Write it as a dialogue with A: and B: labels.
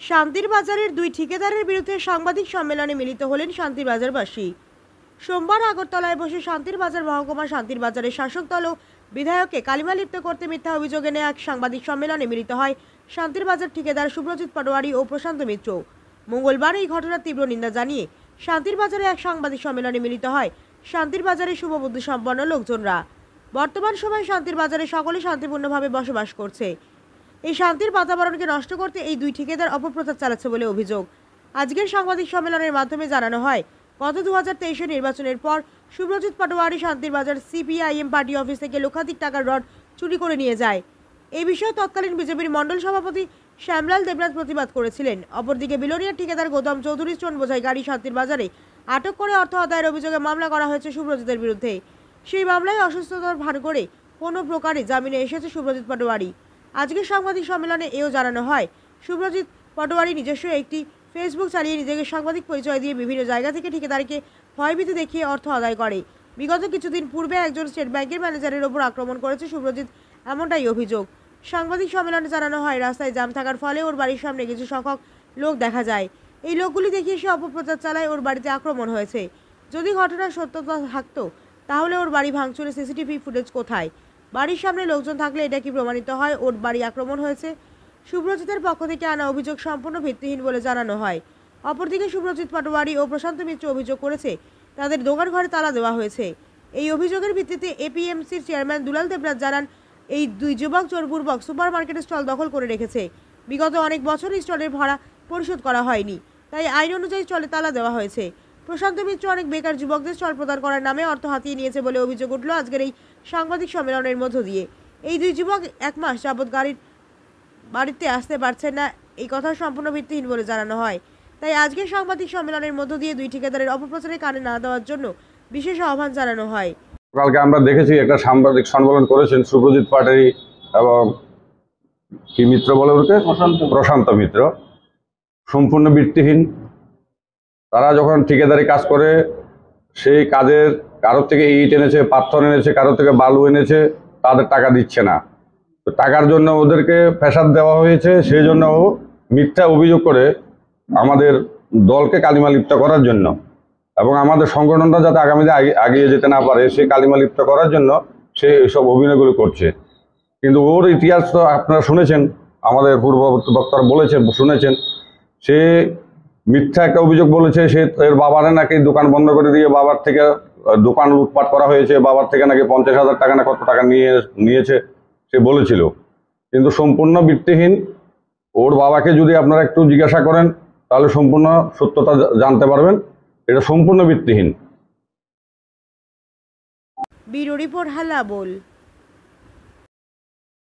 A: শান্তির বাজারের দুই ঠিকাদারের বিরুদ্ধে সাংবাদিক সম্মেলনে মিলিত হলেন শান্তির বাজারবাসী। সোমবার আগরতলায় বসে শান্তির বাজার মহকুমা শান্তির বাজারের শাসক দল ও বিধায়ককে কালিমা লিপ্ত করতে মিথ্যা অভিযোগ এনে এক সাংবাদিক সম্মেলনে মিলিত হয় শান্তির বাজার ঠিকাদার সুব্রজিৎ পাটোয়ারি ও প্রশান্ত মিত্র। মঙ্গলবার এই ঘটনার তীব্র নিন্দা জানিয়ে শান্তির বাজারে এক সাংবাদিক সম্মেলনে মিলিত হয় শান্তির বাজারের শুভবুদ্ধি সম্পন্ন লোকজনরা। বর্তমান সময়ে শান্তির বাজারে সকলে শান্তিপূর্ণভাবে বসবাস করছে। এই শান্তির বাতাবরণকে নষ্ট করতে এই দুই ঠিকাদার অপপ্রচার চালাচ্ছে বলে অভিযোগ। আজকের সাংবাদিক সম্মেলনের মাধ্যমে জানানো হয়, গত 2023 নির্বাচনের পর সুব্রজিৎ পাটোয়ারি শান্তির বাজার সিপিআইএম পার্টি অফিস থেকে লক্ষাধিক টাকার রড চুরি করে নিয়ে যায়। এই বিষয়ে তৎকালীন বিজেপির মণ্ডল সভাপতি শ্যামলাল দেবনাথ প্রতিবাদ করেছিলেন। অপরদিকে বিলোনিয়ার ঠিকাদার গৌতম চৌধুরী স্টোন বোঝাই গাড়ি শান্তির বাজারে আটক করে অর্থ আদায়ের অভিযোগে মামলা করা হয়েছে সুব্রজিতের বিরুদ্ধে। সেই মামলায় অসুস্থতার ভান করে কোনো প্রকারে জামিনে এসেছে সুব্রজিৎ পাটোয়ারি। আজকের সাংবাদিক সম্মেলনে এও জানানো হয়, সুব্রজিৎ পাটোয়ারি নিজস্ব একটি ফেসবুক চালিয়ে নিজেকে সাংবাদিক পরিচয় দিয়ে বিভিন্ন জায়গা থেকে ঠিকাদারকে ভয়ভীতি দেখিয়ে অর্থ আদায় করে। বিগত কিছুদিন পূর্বে একজন স্টেট ব্যাংকের ম্যানেজারের ওপর আক্রমণ করেছে সুব্রজিৎ, এমনটাই অভিযোগ। সাংবাদিক সম্মেলনে জানানো হয়, রাস্তায় জ্যাম থাকার ফলে ওর বাড়ির সামনে কিছু সংখ্যক লোক দেখা যায়। এই লোকগুলি দেখিয়ে সে অপপ্রচার চালায় ওর বাড়িতে আক্রমণ হয়েছে। যদি ঘটনার সত্যতা থাকতো তাহলে ওর বাড়ি ভাঙচুরের সিসিটিভি ফুটেজ কোথায়? বাড়ির সামনে লোকজন থাকলে এটা কি প্রমাণিত হয় ওর বাড়ি আক্রমণ হয়েছে? সুব্রজিতের পক্ষ থেকে আনা অভিযোগ সম্পূর্ণ ভিত্তিহীন বলে জানানো হয়। অপরদিকে সুব্রজিৎ পাটোয়ারি ও প্রশান্ত মিত্র অভিযোগ করেছে তাদের দোকান ঘরে তালা দেওয়া হয়েছে। এই অভিযোগের ভিত্তিতে এপিএমসির চেয়ারম্যান দুলাল দেবনাথ জানান, এই দুই যুবক জোরপূর্বক সুপার মার্কেটের স্টল দখল করে রেখেছে। বিগত অনেক বছর স্টলের ভাড়া পরিশোধ করা হয়নি, তাই আইন অনুযায়ী স্টলে তালা দেওয়া হয়েছে। প্রশান্ত মিত্র অনেক বেকার যুবকদের স্টল প্রদান করার নামে অর্থ হাতিয়ে নিয়েছে বলে অভিযোগ উঠল আজকের এই সাংবাদিক সম্মেলনের মধ্য দিয়ে। এই দুই যুবক 1 মাস যাবৎ বাড়িতে আসতে পারছেন না, এই কথা সম্পূর্ণ ভিত্তিহীন বলে জানানো হয়। তাই আজকের সাংবাদিক সম্মেলনের মধ্য দিয়ে দুই ঠিকাদারের অপপ্রচারে কানে না দেওয়ার জন্য বিশেষ আহ্বান জানানো হয়।
B: কালকে আমরা দেখেছি একটা সাংবাদিক সম্মেলন করেছেন সুব্রজিৎ পাটোয়ারি এবং কি মিত্র বলে ওকে প্রশান্ত মিত্র, সম্পূর্ণ ভিত্তিহীন। তারা যখন ঠিকাদারি কাজ করে সেই কাজের কারোর থেকে ইট এনেছে, পাথর এনেছে, কারোর থেকে বালু এনেছে, তাদের টাকা দিচ্ছে না। তো টাকার জন্য ওদেরকে প্রেসার দেওয়া হয়েছে, সেই জন্য ও মিথ্যা অভিযোগ করে আমাদের দলকে কালিমা লিপ্ত করার জন্য এবং আমাদের সংগঠনটা যাতে আগামীতে এগিয়ে যেতে না পারে সেই কালিমা লিপ্ত করার জন্য সে এইসব অভিনয়গুলো করছে। কিন্তু ওর ইতিহাস তো আপনারা শুনেছেন, আমাদের পূর্ব বক্তারা বলেছেন, শুনেছেন। সে মিথ্যা একটা অভিযোগ বলেছে, সে এর বাবারে নাকি দোকান বন্ধ করে দিয়ে বাবার থেকে দোকান লুটপাট করা হয়েছে, বাবার থেকে নাকি 50,000 টাকা না কত টাকা নিয়েছে সে বলেছিল, কিন্তু সম্পূর্ণ ভিত্তিহীন। ওর বাবাকে যদি আপনারা একটু জিজ্ঞাসা করেন তাহলে সম্পূর্ণ সত্যতা জানতে পারবেন, এটা সম্পূর্ণ ভিত্তিহীন।
A: ব্যুরো রিপোর্ট হাল্লা বল।